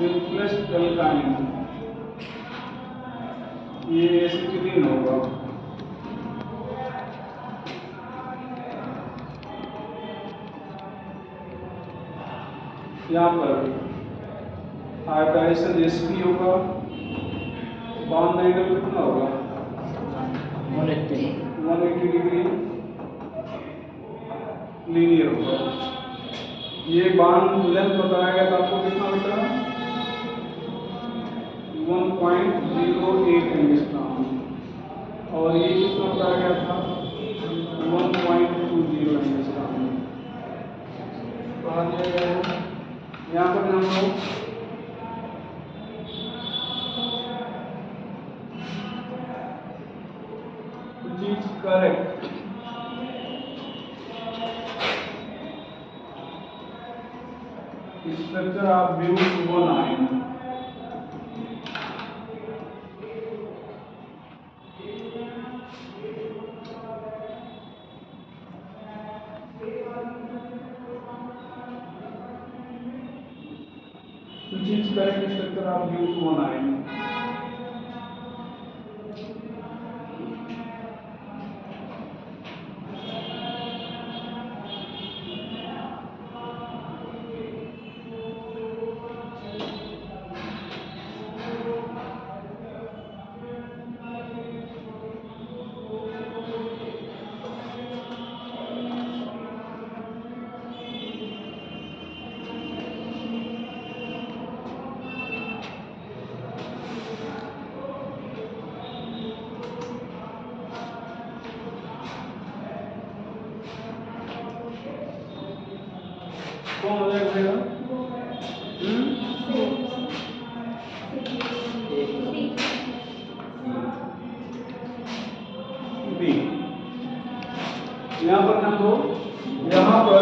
Plus alkyne, ये acetylene होगा। यहाँ पर हाइड्राइसन Sp होगा, बॉन्ड एंगल कितना होगा 180 डिग्री लीनियर होगा। ये बॉन्ड लेंथ बताया गया था आपको कितना बेटा 1.08 एंगस्ट्रॉम, और ये कितना बताया गया था 1.20 एंगस्ट्रॉम बता दिया गया है। यहाँ पर हम लोग चीज correct structure of butyl correct structure of butyl. कौन हो जाएगा बी। यहाँ पर हम लोग यहाँ पर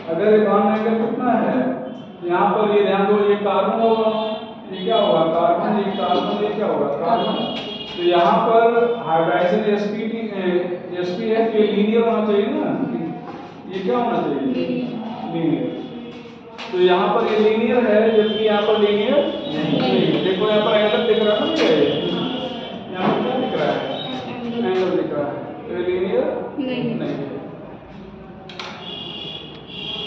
अगर ये बॉन्ड एंगल कितना है, यहाँ पर ये ध्यान दो, ये कार्बन होगा, ये क्या होगा कार्बन, ये कार्बन, ये क्या होगा कार्बन। तो यहाँ पर हाइड्राइसन Sp है, ये लीनियर होना चाहिए ना, ये क्या होना चाहिए लीनियर। तो यहाँ पर ये लीनियर है, जबकि यहाँ पर लीनियर नहीं। देखो यहाँ पर एंगल दिख रहा है ना, यहाँ पर क्या दिख रहा है एंगल दिख रहा है, तो ये लीनियर नहीं।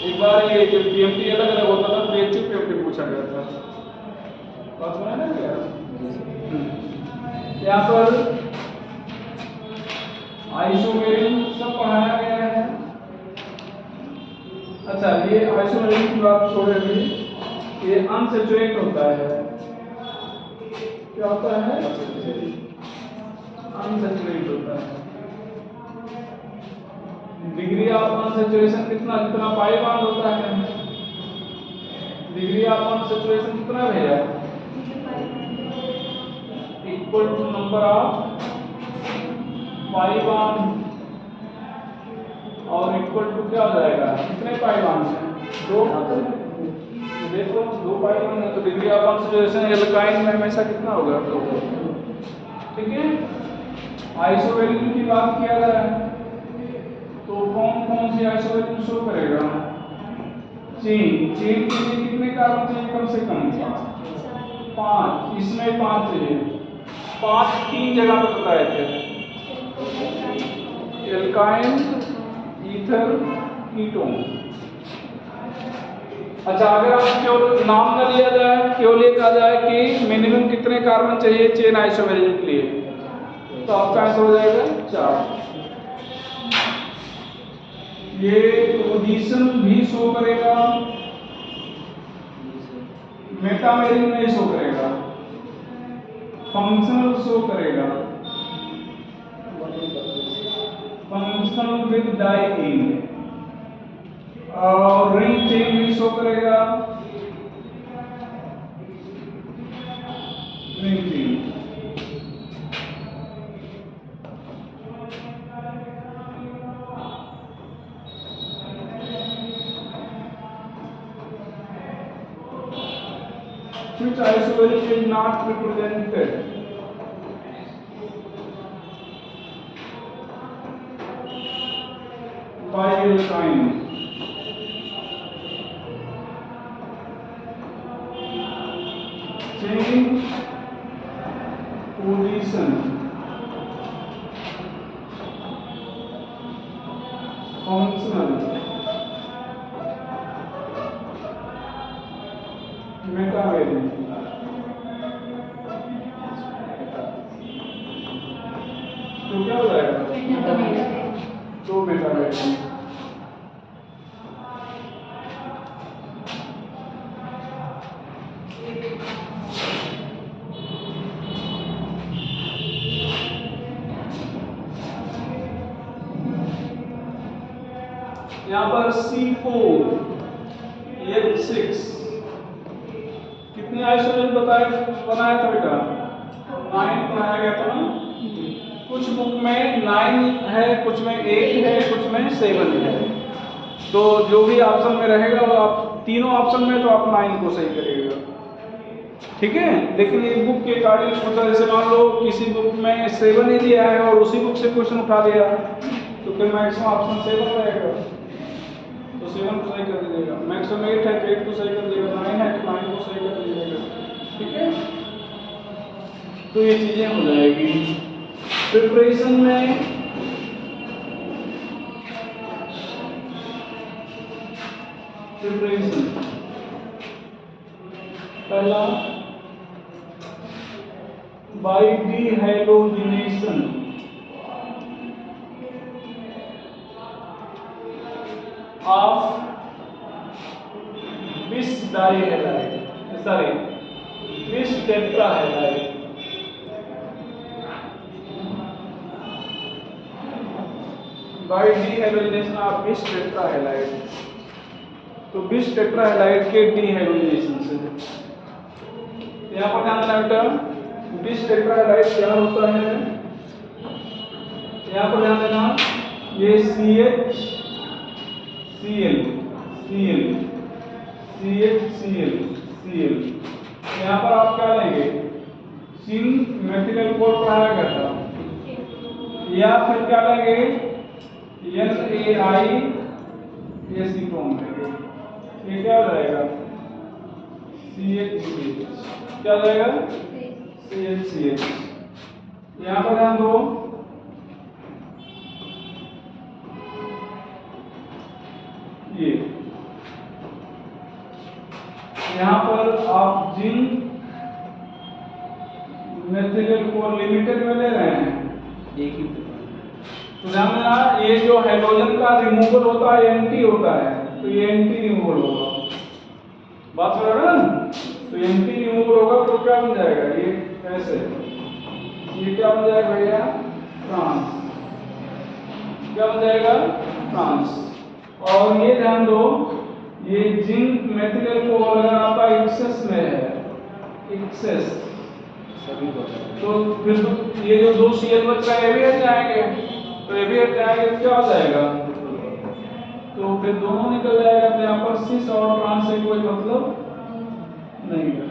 एक बार ये जब पीएमटी अलग अलग होता था तो एक पीएमटी पूछा गया था, बात सुना ना क्या। यहाँ पर आइसोमेरिन सब पढ़ाया गया है। अच्छा, ये आइसोमेरिन की बात छोड़े भी, ये अनसैचुरेट होता है। क्या होता है अनसैचुरेट होता है। डिग्री ऑफ अनसैचुरेशन कितना पाई बॉन्ड होता है, डिग्री ऑफ अनसैचुरेशन कितना भैया equal to number of pi bond, और इक्वल टू क्या हो जाएगा कितने पाई बॉन्ड हैं 2। देखो 2 पाई बॉन्ड है तो डिग्री ऑफ अनसैचुरेशन एल्काइन में हमेशा कितना होगा 2। ठीक है, आइसोवेलिन की बात किया गया है तो कौन सी आइसोवेलिन शो करेगा, चेन के लिए कितने कार्बन चाहिए कम से कम 5, इसमें 5 चाहिए। 5 3 जगह पे बताए थे, एल्काइन, ईथर, कीटोन। अच्छा, अगर आप केवल नाम न लिया जाए, केवल ये कहा जाए कि मिनिमम कितने कार्बन चाहिए चेन आइसोमेरिन के लिए, तो आपका आंसर हो जाएगा 4। ये पोजीशन भी शो करेगा, मेटामेरिन नहीं शो करेगा, फंक्शनल शो करेगा, फंक्शनल विद डाइईन, और रिंग चेन भी शो करेगा, ring chain. Which isomerism is not represented by alkyne? Position functional Meta value तो क्या हो जाएगा? तो मेटा वैल्यू यहाँ पर C4 H6 कितने आइसोलेट बनाया था बेटा? 9 बनाया गया था ना। कुछ बुक में 9 है, कुछ में 8 है, कुछ में 7 है। तो जो भी ऑप्शन में रहेगा वो आप तीनों ऑप्शन में तो आप 9 को सही करिएगा, ठीक है। लेकिन ये बुक के अकॉर्डिंग मतलब जैसे मान लो किसी बुक में 7 ही दिया है और उसी बुक से क्वेश्चन उठा दिया तो फिर मैक्सिमम ऑप्शन 7 रहेगा, तो 7 को सही कर दीजिएगा। मैक्सिमम 8 है तो 8 को सही कर दीजिएगा, 9 है तो 9 को सही कर दीजिएगा, ठीक है। तो ये चीजें हो जाएगी। प्रिपरेशन में पहला by dehydrogenation of bis dihalide sorry bis tetrahalide by dehydrogenation of bis tetrahalide. तो bis टेट्राहैलाइड के डीहाइड्रोजिनेशन से यहाँ पर ध्यान देना बेटा, bis टेट्राहैलाइड क्या होता है? यहाँ पर ध्यान देना, ये CHCl यहाँ पर आप क्या लेंगे? सिन मेथिल कोड पढ़ाया गया था, या फिर क्या लेंगे? NaI एसीटोन लेंगे। ये क्या जाएगा? CHCH क्या जाएगा? CHCH। यहाँ पर ध्यान दो, ये यहाँ पर आप जिंक मेथिल को लिमिटेड में ले रहे हैं, एक ही तो ध्यान देना ये जो हाइड्रोजन का रिमूवल होता है एंटी होता है, तो ये एंटी रिमूवल होगा, बात समझ रहे हैं? तो एंटी रिमूवल होगा तो क्या बन जाएगा? ये ऐसे, ये क्या बन जाएगा भैया? ट्रांस। क्या बन जाएगा? ट्रांस। और ये ध्यान दो, ये जिंक मेथिल को अगर आपका एक्सेस में है, एक्सेस, सभी को तो फिर तो ये जो 2 Cl बच रहा है ये भी हट जाएंगे, तो ये भी हट जाएंगे तो क्या हो जाएगा? तो फिर दोनों निकल जाएगा, तो यहाँ पर सिस और ट्रांस से कोई मतलब नहीं है।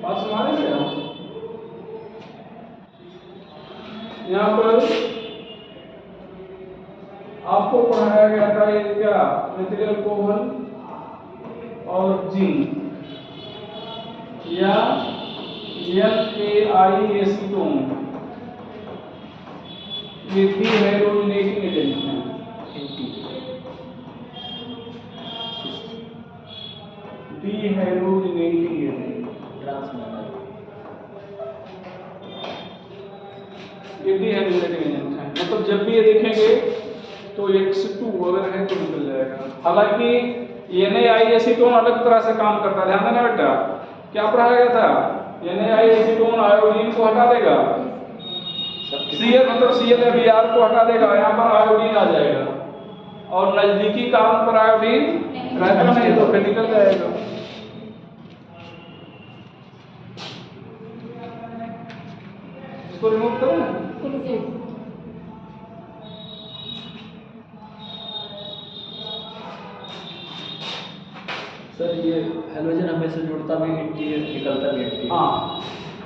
बात समझ रहे हैं? यहाँ पर आपको पढ़ाया गया था ये क्या? मेथिल कोहल और जिंक या NaI एसीटोन, ये डीहाइड्रोजिनेटिंग एजेंट है। डीहाइड्रोजिनेटिंग एजेंट, ये डीहाइड्रोजिनेटिंग एजेंट है। मतलब जब भी ये देखेंगे तो X2 अगर है तो निकल जाएगा। हालांकि NaI एसीटोन अलग तरह से काम करता है, ध्यान देना बेटा। क्या पढ़ाया गया था? NaI एसीटोन आयोडीन को हटा देगा, Cl मतलब ClAbr को हटा देगा, यहाँ पर आयोडीन आ जाएगा, और नजदीकी कार्बन पर आयोडीन रहता नहीं तो फिर निकल जाएगा। इसको रिमूव करें। सर ये हैलोजन हमेशा जुड़ता भी एंटी है, निकलता भी एंटी है। हाँ,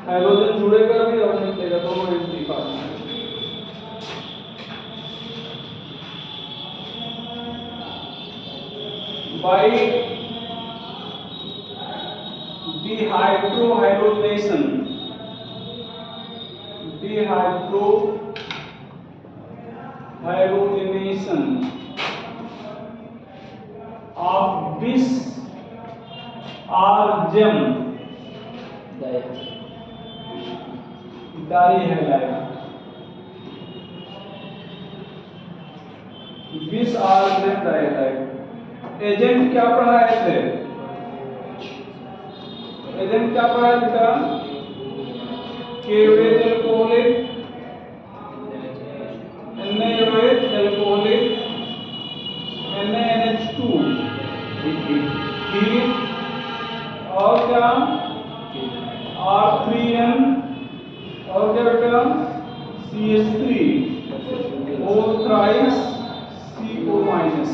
हैलोजन जुड़ेगा भी और निकलेगा, दोनों एंटी कार्बन है। बाई डिहाइड्रोहाइड्रोजनेशन ऑफ बिस आर जेम डाइहैलाइड बिस आर जेम डाइहैलाइड। एजेंट क्या पढ़ाए थे? एजेंट क्या पढ़ाया बेटा? केवेज alcoholic, NaOH alcoholic, NaNH2 heat, और क्या R3N, और क्या बेटा CH3 O thrice CO minus.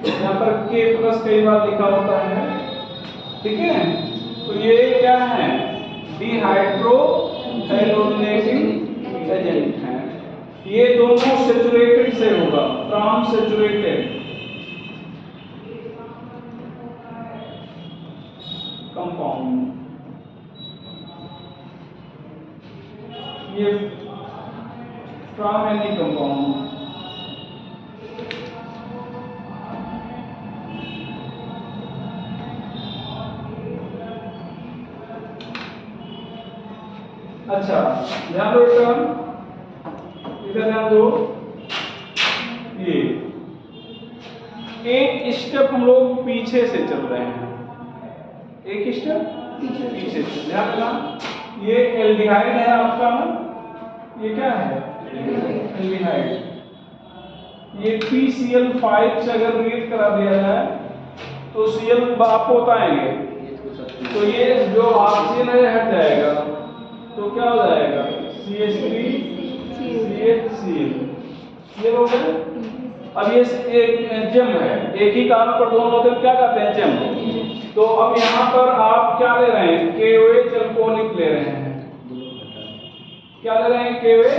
यहाँ पर K प्लस कई बार लिखा होता है, ठीक है। तो ये क्या है? डिहाइड्रो हैलोजनेटिंग एजेंट है। ये दोनों सैचुरेटेड से होगा, ट्रांस सैचुरेटेड कंपाउंड। ये फ्रॉम एनी कंपाउंड। अच्छा ध्यान दो बेटा, इधर ध्यान दो। ये एक स्टेप हम लोग पीछे से चल रहे हैं, एक स्टेप पीछे से। ध्यान देना, ये एल्डिहाइड है आपका, ये क्या है? एल्डिहाइड। ये PCl5 से अगर रिएक्ट करा दिया जाए तो Cl आपको बताएंगे, तो ये जो ऑक्सीजन है हट जाएगा, तो क्या हो जाएगा? CH3 CHCl। ये हो गया। अब ये एक जेम है, एक ही कार्बन पर दोनों होते हैं, क्या कहते हैं? जेम। तो अब यहाँ पर आप क्या ले रहे हैं? KOH एल्कोहलिक ले रहे हैं। क्या ले रहे हैं? KOH।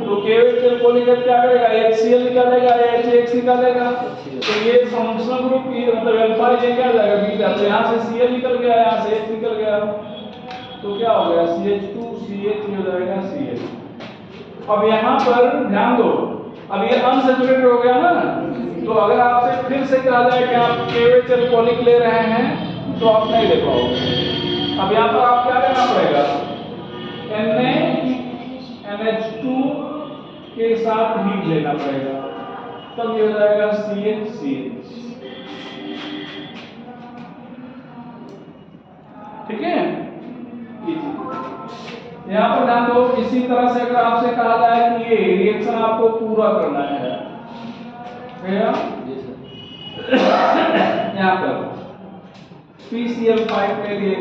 तो KOH एल्कोहलिक क्या करेगा? HCl निकालेगा, HX निकालेगा। तो ये फंक्शनल ग्रुप की मतलब अल्फा ये क्या जाएगा? बीटा। तो यहाँ से Cl निकल गया, यहाँ से H निकल गया, तो क्या हो गया? CH2 CH हो जाएगा Cl। अब यहाँ पर ध्यान दो, अब ये अनसैचुरेटेड हो गया ना, तो अगर आपसे फिर से कहा जाए कि आप KOH एल्कोहलिक ले रहे हैं तो आप नहीं ले पाओगे। अब यहाँ पर आप क्या लेना पड़ेगा? NaNH2 के साथ हीट लेना पड़ेगा, तब ये हो जाएगा CH। ठीक है। यहाँ पर ध्यान दो, इसी तरह से अगर आपसे कहा जाए कि ये रिएक्शन आपको पूरा करना है, यहाँ पर PCl5 के लिए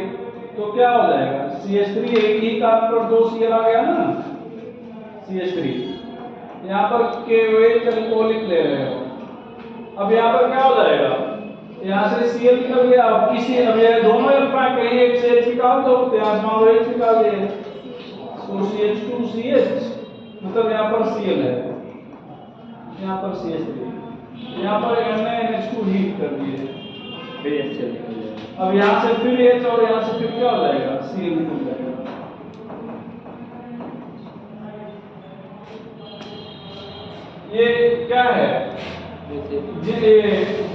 तो क्या हो जाएगा? CH3, एक ही कार्बन पर 2 Cl आ गया ना, CH3। यहाँ पर KOH एल्कोहलिक ले रहे हो, अब यहाँ पर क्या हो जाएगा? यहाँ से Cl निकल गया, अब किसी अब ये दोनों अल्फा कहीं एक से H निकाल दो, तो यहाँ से मान लो H निकाल दिए, तो CH2 CH, मतलब यहाँ पर Cl है, यहाँ पर CH3, यहाँ पर NaNH2 हीट कर दिए, फिर HCl निकल जाएगा। अब यहाँ से फिर H और यहाँ से फिर क्या हो जाएगा? Cl निकल जाएगा। ये क्या है? ये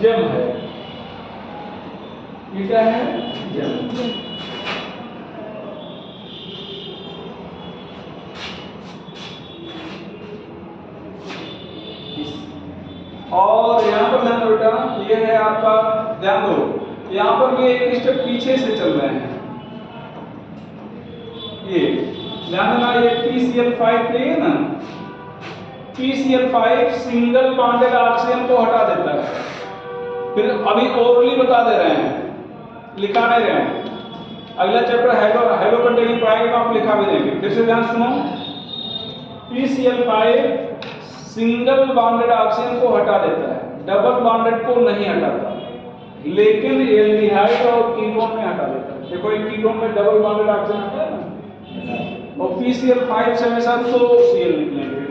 जेम है। ये क्या है? जेम। और यहाँ पर ध्यान दो बेटा, ये है आपका, ध्यान दो, यहाँ पर भी एक स्टेप पीछे से चल रहे हैं। ये ध्यान देना, ये PCl5 लिए ना, PCl5 सिंगल बॉन्डेड ऑक्सीजन को हटा देता है। फिर अभी ओरली बता दे रहे हैं, लिखा नहीं रहे हैं। अगला चैप्टर हेलो कंटेनिंग पढ़ाएंगे तो आप लिखा भी देंगे। फिर से ध्यान सुनो, PCl5 सिंगल बॉन्डेड ऑक्सीजन को हटा देता है, डबल बॉन्डेड को नहीं हटाता, लेकिन एल्डिहाइड और कीटोन में हटा देता है। देखो एक कीटोन में डबल बॉन्डेड ऑक्सीजन आता है ना, और PCl5 से हमेशा 2 Cl निकलेंगे,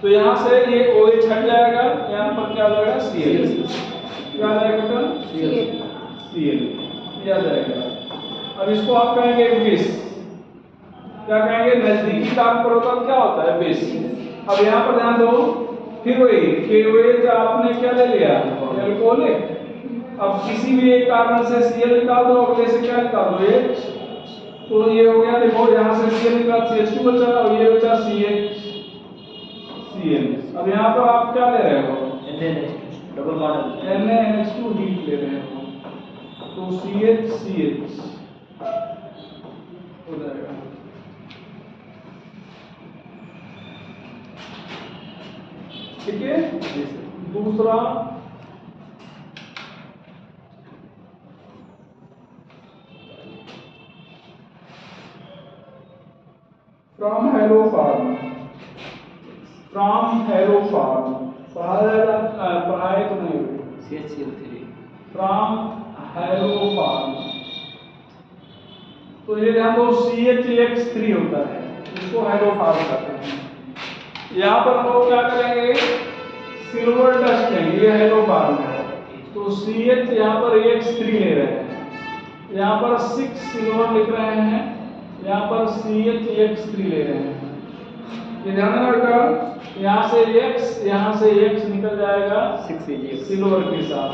तो यहाँ से ये OH हट जाएगा, यहाँ पर क्या हो जाएगा? Cl। क्या आ जाएगा बेटा? Cl आ जाएगा। अब इसको आप कहेंगे विस, क्या कहेंगे, नजदीकी कार्बन परमाणु क्या होता है, विस। अब यहाँ पर ध्यान दो, फिर वही KOH आपने क्या ले लिया, एल्कोहलिक। अब किसी भी एक कार्बन से Cl निकाल दो, अगले से क्या निकाल दो, H, तो ये हो गया, देखो यहाँ से Cl निकाल CH2 बचा और ये बचा CH अब यहाँ पर आप क्या ले रहे हो, डबल बॉन्ड NaNH2 हीट ले रहे हो, तो CH हो जाएगा। ठीक है, दूसरा फ्रॉम हेलोफार्म, पढ़ाए तो नहीं हुई, CH3 फ्रॉम हेलोफार्म, तो ये ध्यान दो CH3 होता है, इसको हेलोफार्म कहते हैं। यहाँ पर हम लोग क्या करेंगे, सिल्वर डस्ट लेंगे, ये हेलोफार्म है, तो CH यहाँ पर AX3 ले रहे हैं, यहाँ पर 6 सिल्वर लिख रहे हैं, यहाँ पर CH3 ले रहे हैं। ये ध्यान रखना, यहाँ से X निकल जाएगा 6 AgX सिल्वर के साथ,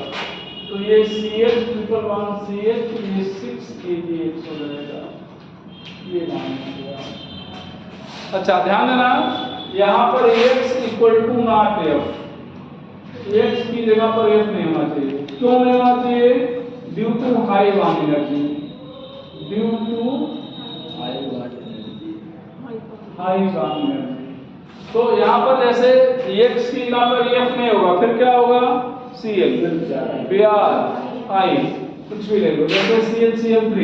तो ये CH1 CH, ये 6 AgX हो जाएगा, ये ध्यान रखिएगा। अच्छा ध्यान देना, यहाँ पर X equal to not F, X की जगह पर F नहीं होना चाहिए, क्यों नहीं होना चाहिए, due to high bond energy, due to high bond energy. तो यहाँ पर जैसे X की जगह पर F नहीं होगा, फिर क्या होगा, Cl, Br, I, कुछ भी ले लो, जैसे ClCl3,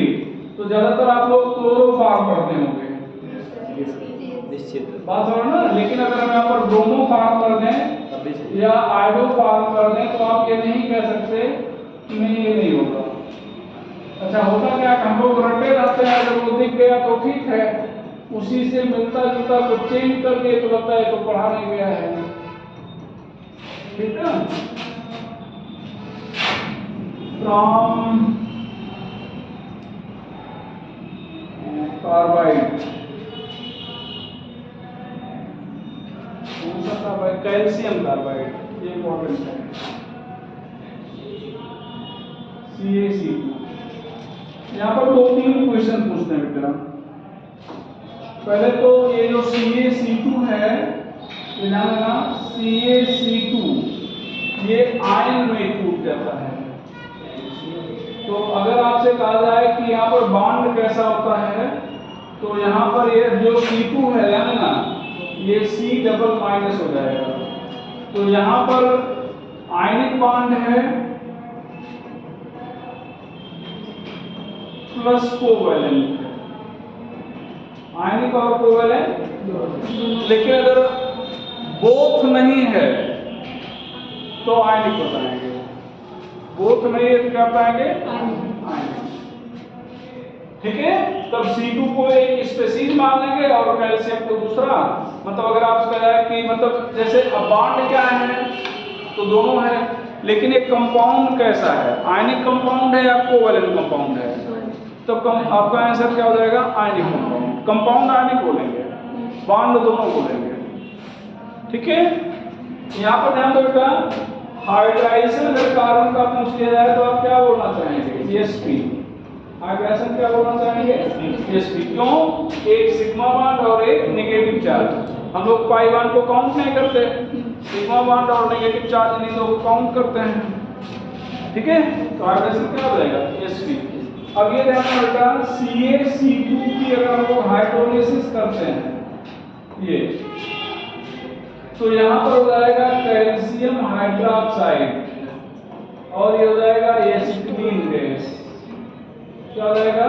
तो ज्यादातर आप लोग क्लोरोफार्म पढ़ते होंगे, निश्चित बात समझ ना। लेकिन अगर हम यहाँ पर ब्रोमो फार्म कर दें या आयोडो फार्म कर दें, तो आप ये नहीं कह सकते कि नहीं ये नहीं होगा। अच्छा होता क्या, हम लोग रटे रहते हैं, जब वो दिख गया तो ठीक है, उसी से मिलता जुलता कुछ चेंज कर दिए तो लगता है तो पढ़ा नहीं गया है, ठीक है। फ्रॉम कार्बाइड, कैल्शियम कार्बाइड, ये इंपॉर्टेंट है, CaC2। यहाँ पर 2-3 क्वेश्चन पूछते हैं बेटा। पहले तो ये जो CaC2 है, ये ध्यान रखना, CaC2 ये आयन में टूट जाता है, तो अगर आपसे कहा जाए कि यहाँ पर बॉन्ड कैसा होता है, तो यहाँ पर ये जो C2 है, ध्यान रखना, ये C डबल- हो जाएगा, तो यहाँ पर आयनिक बॉन्ड है प्लस कोवैलेंट, आयनिक और कोवैलेंट। लेकिन अगर बोथ नहीं है तो आयनिक बताएंगे, बोथ नहीं है तो क्या बताएंगे, आयनिक, ठीक है। तब C2 को एक स्पेसीज मान लेंगे और कैल्शियम को दूसरा। मतलब अगर आप कह जाए कि मतलब जैसे अब बॉन्ड क्या है, तो दोनों है, लेकिन एक कंपाउंड कैसा है, आयनिक कंपाउंड है या कोवैलेंट कंपाउंड है, तो आपका आंसर क्या हो जाएगा, आयनिक कंपाउंड। कंपाउंड आयनिक बोलेंगे, बॉन्ड दोनों बोलेंगे, ठीक है। यहाँ पर ध्यान दो बेटा, हाइड्राइजेशन अगर कार्बन का पूछ लिया जाए तो आप क्या बोलना चाहेंगे, sp। हाइड्राइजेशन क्या बोलना चाहेंगे, sp। क्यों, एक सिग्मा बॉन्ड और एक नेगेटिव चार्ज, हम लोग पाई बॉन्ड को काउंट नहीं करते, सिग्मा बॉन्ड और नेगेटिव चार्ज इन दोनों को काउंट करते हैं, ठीक है। तो हाइड्राइजेशन क्या हो जाएगा, sp। अब ये ध्यान रखना, CaC2 की अगर हम लोग हाइड्रोलिसिस करते हैं ये, तो यहाँ पर हो जाएगा कैल्शियम हाइड्रोक्साइड और ये हो जाएगा एसिटिलीन गैस, क्या हो जाएगा,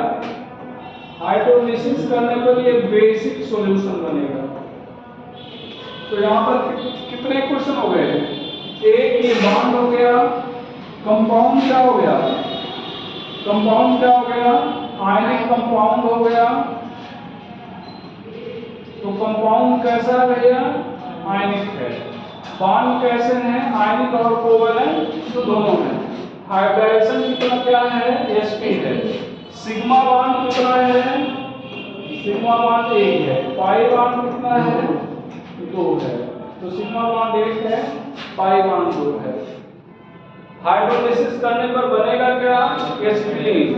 हाइड्रोलिसिस करने पर ये बेसिक सॉल्यूशन बनेगा। तो यहाँ पर कितने क्वेश्चन हो गए, एक ये बॉन्ड हो गया, कंपाउंड क्या हो गया, कंपाउंड क्या हो गया, आयनिक कंपाउंड हो गया, तो कंपाउंड कैसा है भैया, आयनिक है। बॉन्ड कैसे हैं, आयनिक और कोवैलेंट दोनों हैं। हाइड्राइजेशन कितना क्या है, sp है। सिग्मा बॉन्ड कितना है? सिग्मा बॉन्ड 1 है। पाई बॉन्ड कितना है? 2 है। तो सिग्मा बॉन्ड 1 है, पाई बॉन्ड 2 है। हाइड्रोलिसिस करने पर बनेगा क्या? एसिटिलीन।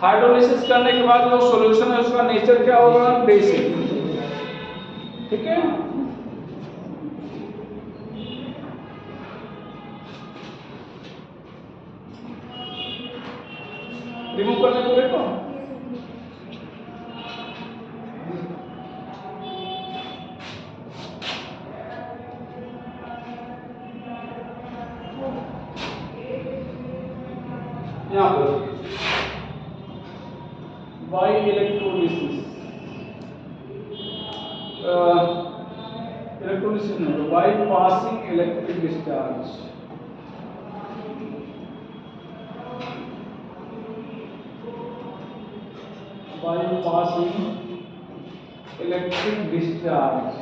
हाइड्रोलिसिस करने के बाद जो सॉल्यूशन है उसका नेचर क्या होगा? बेसिक। ठीक है। रिमूव करने को देखो। यहाँ पर बाई इलेक्ट्रोलिसिस, इलेक्ट्रोलिसिस नहीं तो by passing electric discharge. By passing electric discharge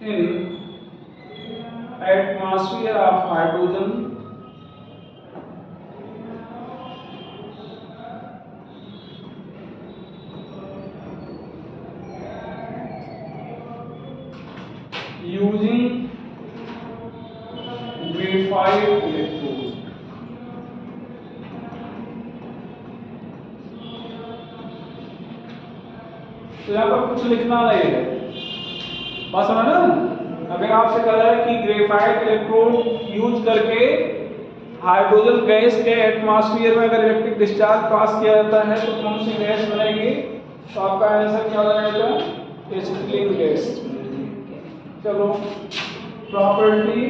in atmosphere of hydrogen using graphite electrode। तो यहाँ पर कुछ लिखना नहीं है, बात समझ ना। अगर आपसे कहा जाए कि ग्रेफाइट इलेक्ट्रोड यूज करके हाइड्रोजन गैस के एटमॉस्फेयर में अगर इलेक्ट्रिक डिस्चार्ज पास किया जाता है तो कौन सी गैस बनेगी? तो आपका आंसर क्या बनेगा? Acetylene gas. चलो, property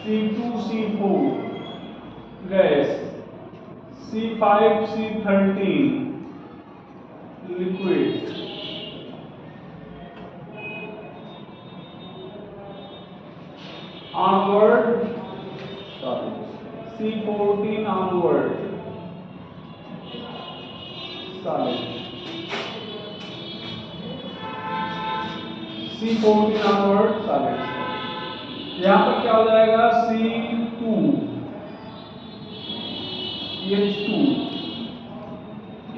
C2C4 gas, C5C13 liquid, onward C14 onward solid, C14 onward solid। यहाँ पर क्या हो जाएगा? C2H2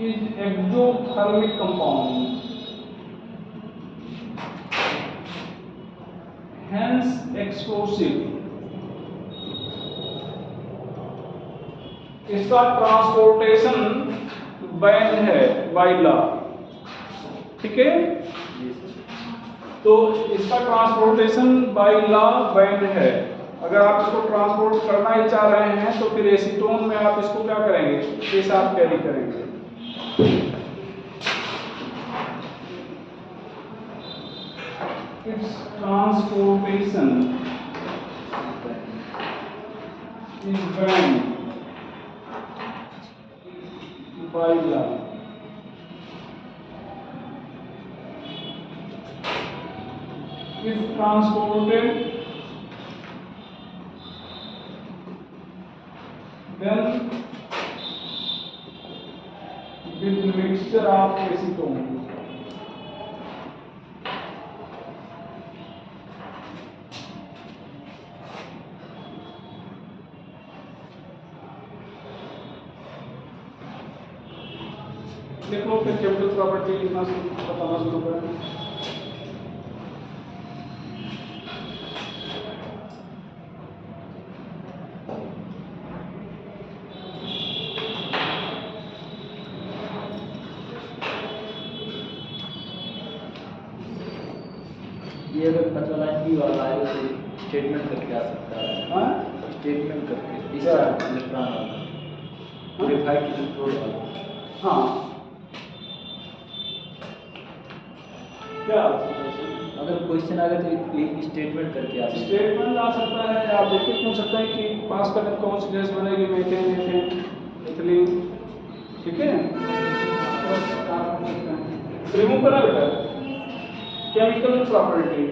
is exothermic compound, hence explosive। इसका ट्रांसपोर्टेशन बैन है बाय लॉ। ठीक है, तो इसका ट्रांसपोर्टेशन बाय लॉ बैन है। अगर आप इसको ट्रांसपोर्ट करना ही चाह रहे हैं तो फिर एसीटोन में आप इसको क्या करेंगे? के साथ कैरी करेंगे। It's transportation is ban by law. If transported, then with mixture of acetone, देखो फिर केमिकल प्रॉपर्टी लिखना बताना शुरू करें। ये अगर 5 वाला है तो स्टेटमेंट करके आ सकता है। हाँ, स्टेटमेंट करके इस इलेक्ट्रॉन वाला ग्रेफाइट इलेक्ट्रोड वाला। हाँ, क्या अगर क्वेश्चन आ गया तो एक स्टेटमेंट करके आ सकता है। स्टेटमेंट आ सकता है। आप देखिए पूछ सकते हैं कि पास करने कौन सी गैस बनेगी? Methane, ethane, ethylene. ठीक है, रिमूव करा बेटा। Chemical property,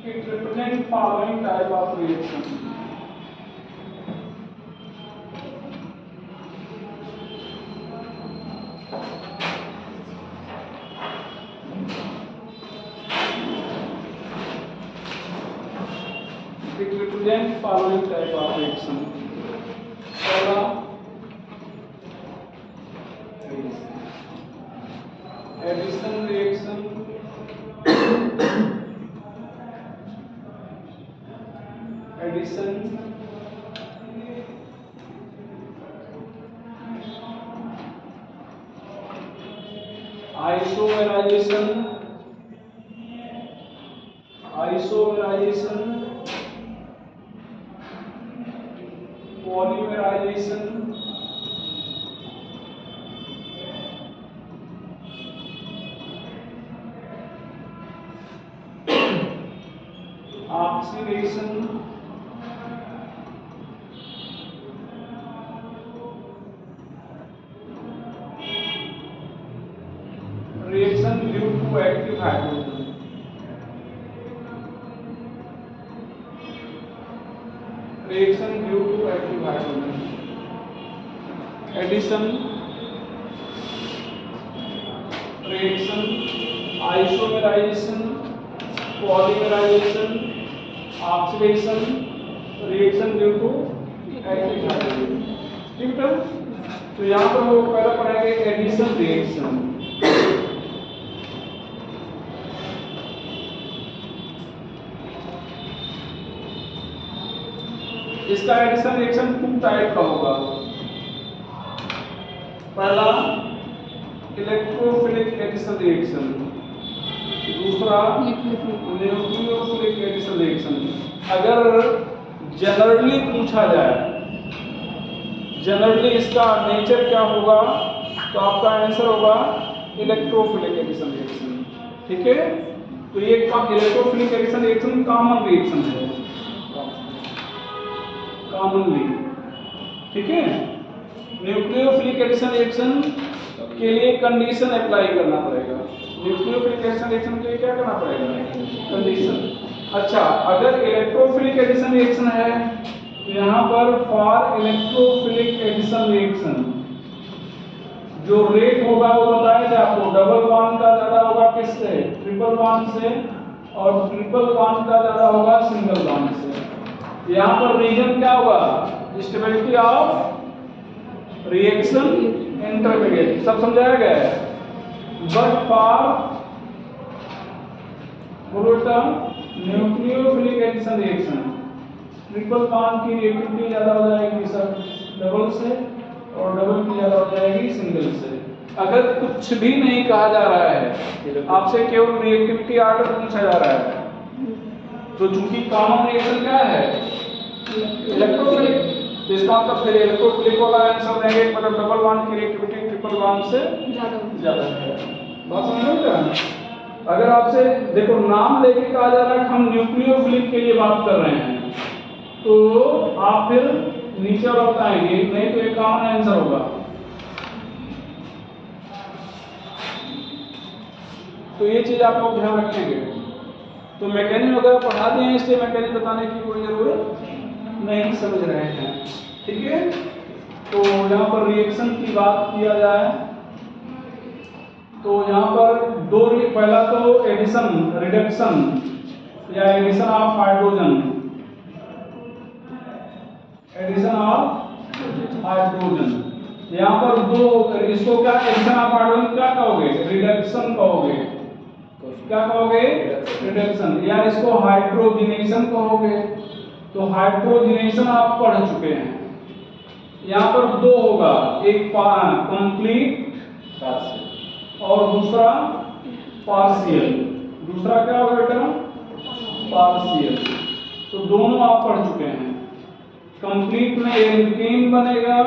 It represents following type of reaction. It represents following type of reaction. पहला addition reaction, addition, isomerisation, isomerisation, polymerisation, oxidation, reaction due to active hydrogen, reaction due to active hydrogen, addition, reaction, isomerisation, polymerisation, oxidation, reaction due to active hydrogen. ठीक है, तो यहाँ पर हम लोग पहले पढ़ेंगे एडिशन रिएक्शन। इसका एडिशन रिएक्शन 2 टाइप का होगा। पहला इलेक्ट्रोफिलिक एडिशन रिएक्शन, दूसरा न्यूक्लियोफिलिक एडिशन रिएक्शन। अगर जनरली पूछा जाए, जनरली इसका नेचर क्या होगा, तो आपका आंसर होगा इलेक्ट्रोफिलिक एडिशन रिएक्शन। ठीक है, तो ये electrophilic addition reaction common reaction है, कॉमनली। ठीक है, न्यूक्लियोफिलिक एडिशन रिएक्शन के लिए कंडीशन अप्लाई करना पड़ेगा। न्यूक्लियोफिलिक एडिशन रिएक्शन के लिए क्या करना पड़ेगा, कंडीशन। अच्छा, अगर इलेक्ट्रोफिलिक एडिशन रिएक्शन है तो यहाँ पर फॉर इलेक्ट्रोफिलिक एडिशन रिएक्शन जो रेट होगा वो बताया था आपको, डबल बॉन्ड का ज्यादा होगा किससे, ट्रिपल बॉन्ड से, और ट्रिपल बॉन्ड का ज्यादा होगा सिंगल बॉन्ड से। यहाँ पर रीजन क्या होगा, स्टेबिलिटी ऑफ रिएक्शन इंटरमीडिएट, सब समझाया गया है। But for nucleophilic addition reaction triple bond की रिएक्टिविटी ज्यादा हो जाएगी सब डबल से, और डबल की ज्यादा हो जाएगी सिंगल से। अगर कुछ भी नहीं कहा जा रहा है, आपसे केवल रिएक्टिविटी ऑर्डर पूछा जा रहा है, तो चूंकि कॉमन रिएक्शन क्या है, इलेक्ट्रोफिलिक, तो इसका मतलब फिर इलेक्ट्रोफिलिक वाला आंसर देंगे, मतलब डबल बॉन्ड की रिएक्टिविटी ट्रिपल बॉन्ड से ज्यादा है। बात समझ में क्या? अगर आपसे देखो नाम लेके कहा जा रहा है कि हम न्यूक्लियोफिलिक के लिए बात कर रहे हैं, तो आप फिर नीचे वाला बताएंगे, नहीं तो एक कॉमन आंसर होगा। तो ये चीज आप लोग ध्यान रखेंगे। तो मैकेनिज्म वगैरह पढ़ा दिए हैं, इसलिए मैकेनिज्म बताने की कोई जरूरत नहीं, समझ रहे हैं। ठीक है, तो यहाँ पर रिएक्शन की बात किया जाए तो यहाँ पर दो, पहला तो एडिशन रिडक्शन या addition of hydrogen, addition of hydrogen. यहाँ पर दो, इसको क्या एडिशन ऑफ हाइड्रोजन क्या कहोगे, रिडक्शन कहोगे, क्या कहोगे, रिडक्शन, या इसको हाइड्रोजनेशन कहोगे। तो हाइड्रोजनेशन आप पढ़ चुके हैं। यहाँ पर दो होगा, एक कंप्लीट और दूसरा पार्शियल। दूसरा क्या होगा बेटा, पार्शियल। तो दोनों आप पढ़ चुके हैं। कंप्लीट में एल्कीन बनेगा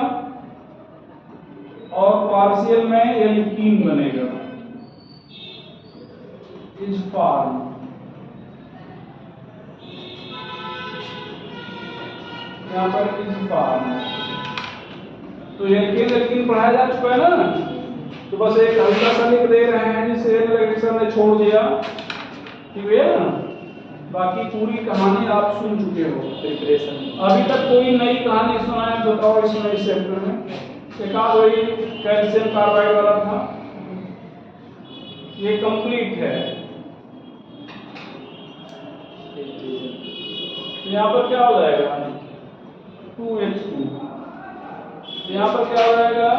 और पार्शियल में एल्कीन बनेगा, इस फॉर्म। यहाँ पर इस फॉर्म, तो एल्कीन एल्कीन पढ़ाया जा चुका है ना, तो बस एक हल्का सा लिख दे रहे हैं, जिसे सर ने छोड़ दिया, ठीक है ना। बाकी पूरी कहानी आप सुन चुके हो। प्रिपरेशन अभी तक कोई नई कहानी सुनाए बताओ इस नए चैप्टर में। एक आध वही कैल्शियम कार्बाइड वाला था, ये कंप्लीट है। यहाँ पर क्या हो जाएगा 2H2, यहाँ पर क्या हो जाएगा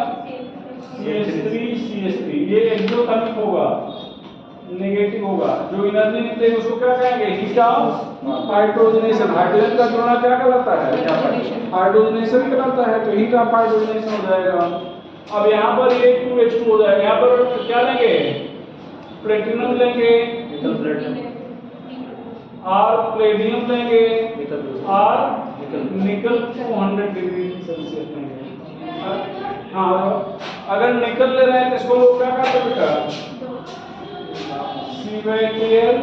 CH3 ये एक्सोथर्मिक होगा, नेगेटिव होगा। जो एनर्जी निकलेगी उसको क्या कहेंगे, हीट ऑफ हाइड्रोजनेशन। हाइड्रोजन का जुड़ना क्या कहलाता है, हाइड्रोजनेशन कहलाता है, तो हीट ऑफ हाइड्रोजनेशन हो जाएगा। अब यहाँ पर ये 2H2 हो जाएगा। यहाँ पर क्या लेंगे, प्लेटिनम लेंगे निकल प्लेटिनम और प्लेडियम लेंगे निकल और निकल निकल 200 डिग्री सेल्सियस लेंगे। हाँ, अगर निकल ले रहे हैं तो इसको लोग क्या कहते हैं बेटा, C/Kl